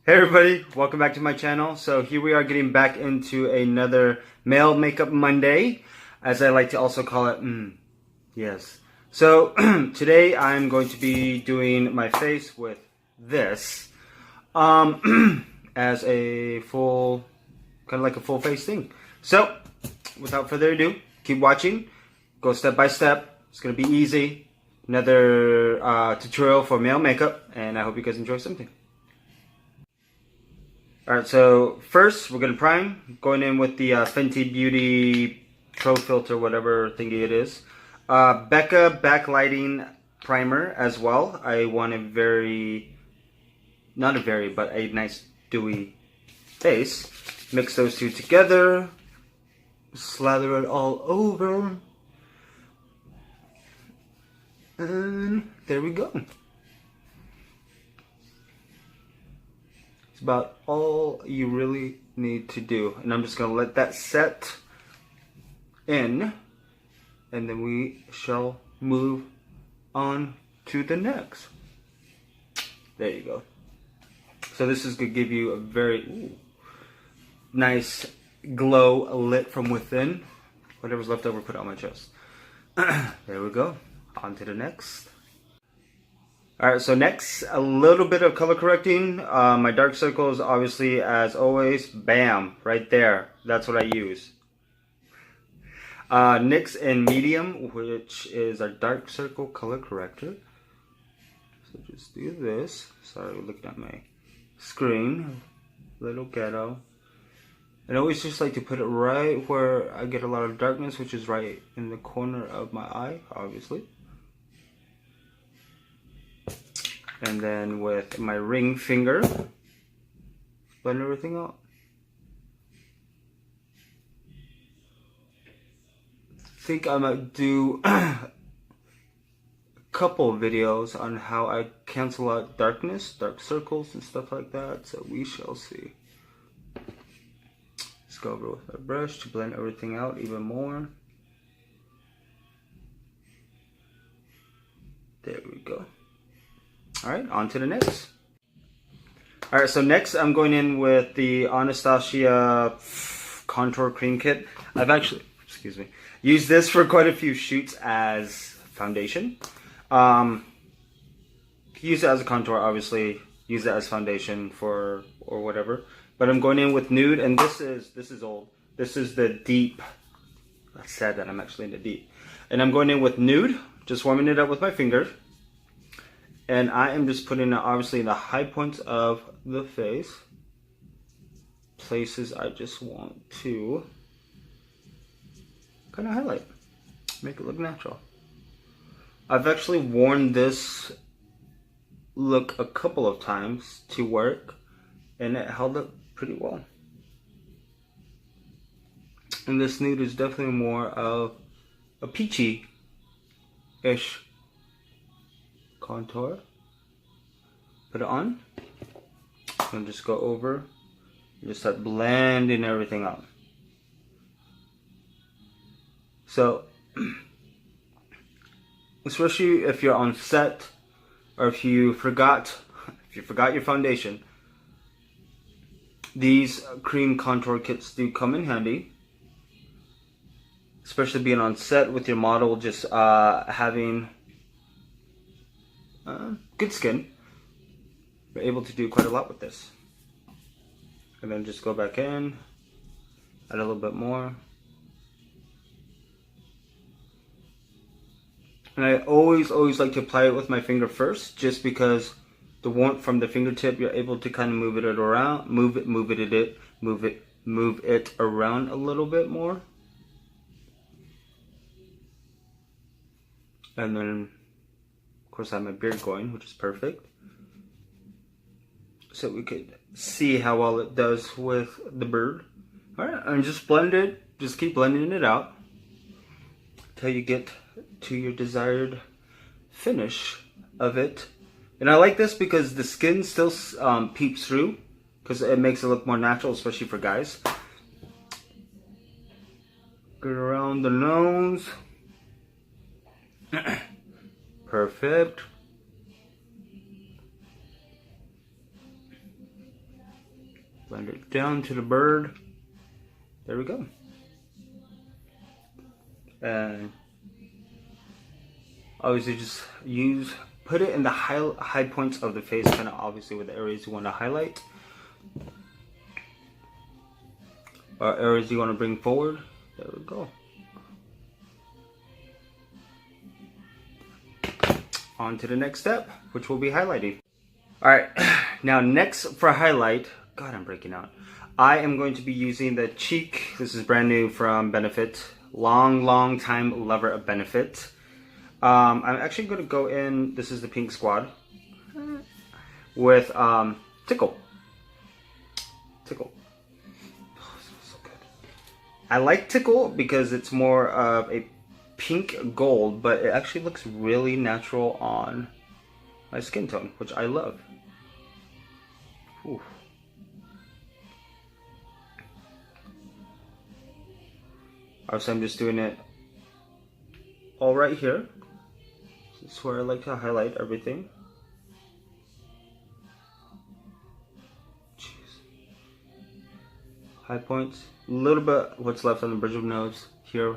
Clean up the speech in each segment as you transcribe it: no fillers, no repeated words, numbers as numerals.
Hey everybody, welcome back to my channel. So here we are getting back into another Male Makeup Monday, as I like to also call it. Yes. So today I'm going to be doing my face with this as a full, kind of like a full face thing. So without further ado, keep watching, go step by step. It's going to be easy. Another tutorial for male makeup, and I hope you guys enjoy something. Alright, so first we're going to prime, going in with the Fenty Beauty Pro Filter, whatever thingy it is. Becca Backlighting Primer as well. I want a but a nice dewy face. Mix those two together, slather it all over, and there we go. It's about all you really need to do. And I'm just going to let that set in. And then we shall move on to the next. There you go. So this is going to give you a very nice glow lit from within. Whatever's left over, put it on my chest. There we go. On to the next. Alright, so next, a little bit of color correcting. My dark circles, obviously, as always, bam, right there. That's what I use. NYX in medium, which is our dark circle color corrector. So just do this. Sorry, looking at my screen. Little ghetto. And I always just like to put it right where I get a lot of darkness, which is right in the corner of my eye, obviously. And then with my ring finger, blend everything out. I think I might do a couple videos on how I cancel out darkness, dark circles and stuff like that, so we shall see. Let's go over with my brush to blend everything out even more. There we go. Alright, on to the next. Alright, so next I'm going in with the Anastasia Contour Cream Kit. I've actually, used this for quite a few shoots as foundation. Use it as a contour, obviously. Use it as foundation or whatever. But I'm going in with nude, and this is old. This is the deep. That's sad that I'm actually in the deep. And I'm going in with nude, just warming it up with my finger. And I am just putting it obviously in the high points of the face. Places I just want to kind of highlight. Make it look natural. I've actually worn this look a couple of times to work, and it held up pretty well. And this nude is definitely more of a peachy-ish contour. Put it on and just go over and just start blending everything out. So especially if you're on set or if you forgot your foundation, these cream contour kits do come in handy, especially being on set with your model, just having good skin. You're able to do quite a lot with this. And then just go back in, add a little bit more. And I always like to apply it with my finger first, just because the warmth from the fingertip, you're able to kind of move it around, move it around a little bit more. And then of course I have my beard going, which is perfect. So we could see how well it does with the bird. Alright, and just blend it, just keep blending it out until you get to your desired finish of it. And I like this because the skin still peeps through, because it makes it look more natural, especially for guys. Get around the nose. Perfect. Blend it down to the bird. There we go. And obviously just put it in the high points of the face, kind of obviously with the areas you want to highlight. Or areas you want to bring forward. There we go. On to the next step, which will be highlighting. Alright, now next for highlight, God, I'm breaking out. I am going to be using the cheek. This is brand new from Benefit. Long time lover of Benefit. I'm actually going to go in, this is the Pink Squad, with Tickle. Tickle. Oh, so good. I like Tickle because it's more of a pink gold, but it actually looks really natural on my skin tone, which I love. Ooh. So I'm just doing it all right here. This is where I like to highlight everything. Jeez. High points, a little bit what's left on the bridge of the nose, here.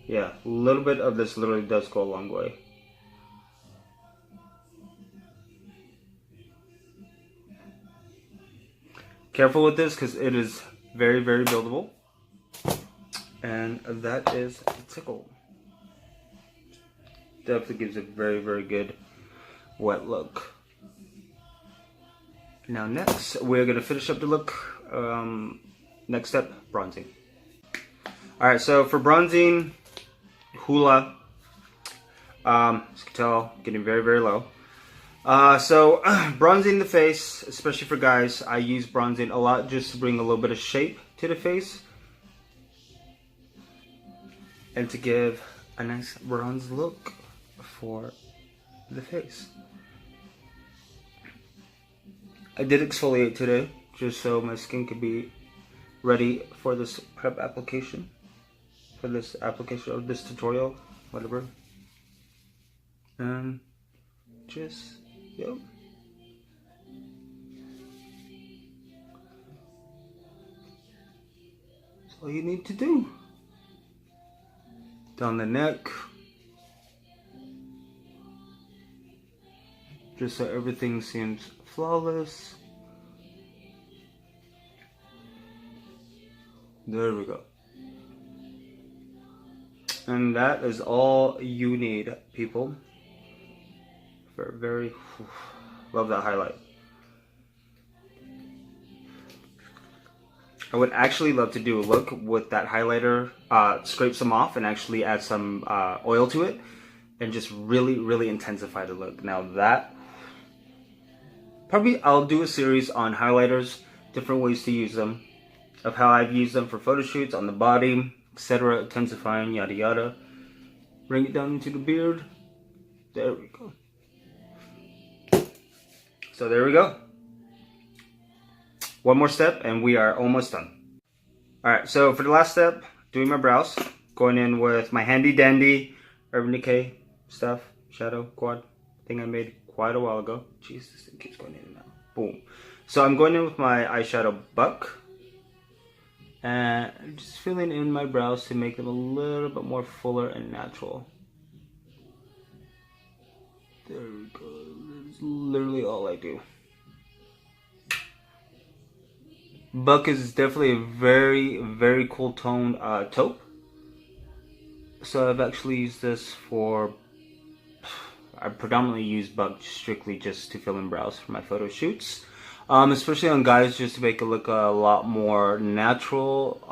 Yeah, a little bit of this literally does go a long way. Careful with this because it is very buildable. And that is Tickle. Definitely gives a very good wet look. Now next, we're going to finish up the look. Next step, bronzing. Alright, so for bronzing, Hula. As you can tell, getting very low. So bronzing the face, especially for guys, I use bronzing a lot just to bring a little bit of shape to the face and to give a nice bronze look for the face. I did exfoliate today just so my skin could be ready for this prep application, for this application of this tutorial, whatever. And just yep. That's all you need to do. Down the neck. Just so everything seems flawless. There we go. And that is all you need, people. Very love that highlight. I would actually love to do a look with that highlighter, scrape some off and actually add some oil to it and just really intensify the look. Now that, probably I'll do a series on highlighters, different ways to use them, of how I've used them for photo shoots, on the body, etc., intensifying, yada yada. Bring it down into the beard. There we go. So there we go. One more step and we are almost done. Alright, so for the last step, doing my brows. Going in with my handy dandy Urban Decay stuff, shadow quad thing I made quite a while ago. Jeez, this thing keeps going in and out. Boom. So I'm going in with my eyeshadow buck. And just filling in my brows to make them a little bit more fuller and natural. There we go. That's literally all I do. Buck is definitely a very cool toned taupe. So I've actually used this for, I predominantly use Buck strictly just to fill in brows for my photo shoots. Especially on guys, just to make it look a lot more natural.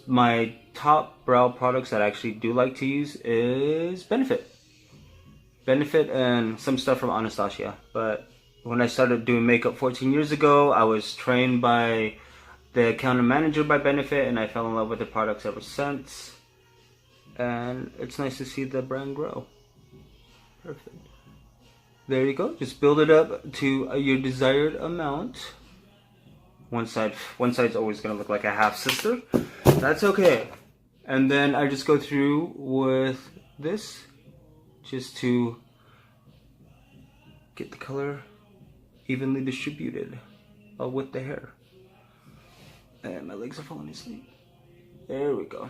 My top brow products that I actually do like to use is Benefit and some stuff from Anastasia. But when I started doing makeup 14 years ago, I was trained by the account manager by Benefit, and I fell in love with the products ever since. And it's nice to see the brand grow. Perfect. There you go. Just build it up to your desired amount. One side's always gonna look like a half sister. That's okay. And then I just go through with this just to get the color evenly distributed with the hair. And my legs are falling asleep. There we go.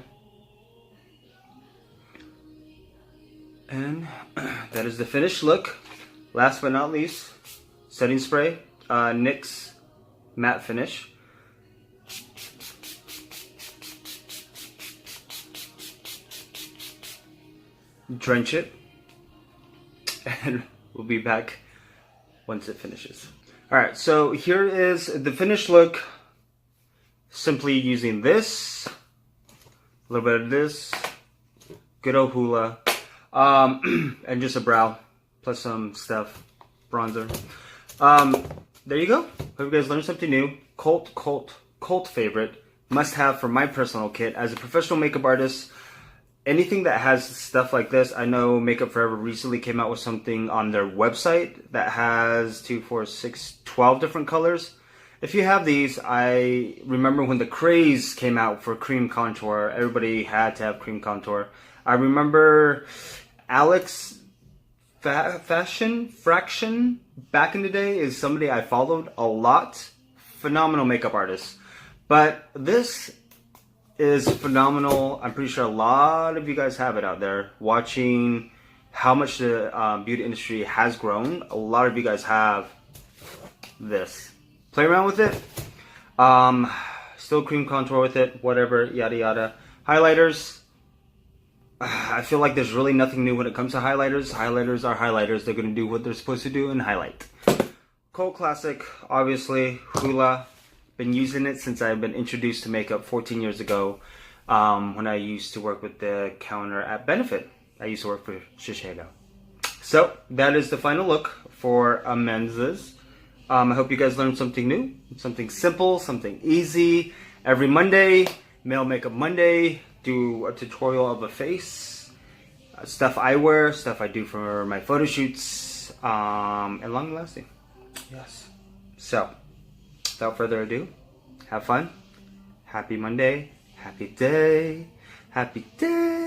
And that is the finished look. Last but not least, setting spray, NYX matte finish. Drench it, and we'll be back once it finishes. Alright, so here is the finished look. Simply using this, a little bit of this, good old hula, and just a brow, plus some stuff, bronzer. There you go. Hope you guys learned something new. Cult favorite, must have for my personal kit. As a professional makeup artist, anything that has stuff like this, I know Makeup Forever recently came out with something on their website that has 2, 4, 6, 12 different colors. If you have these, I remember when the craze came out for cream contour, everybody had to have cream contour. I remember Alex Fraction back in the day is somebody I followed a lot. Phenomenal makeup artist. But this is phenomenal. I'm pretty sure a lot of you guys have it out there watching how much the beauty industry has grown. A lot of you guys have this. Play around with it. Still cream contour with it, whatever, yada yada. Highlighters. I feel like there's really nothing new when it comes to highlighters. Highlighters are highlighters. They're going to do what they're supposed to do and highlight. Cult classic, obviously, hula. Been using it since I've been introduced to makeup 14 years ago, when I used to work with the counter at Benefit. I used to work for Shiseido. So that is the final look for Amenza's. I hope you guys learned something new, something simple, something easy. Every Monday, Male Makeup Monday, do a tutorial of a face, stuff I wear, stuff I do for my photo shoots, and long lasting. Yes. So, without further ado, have fun. Happy Monday. Happy day. Happy day.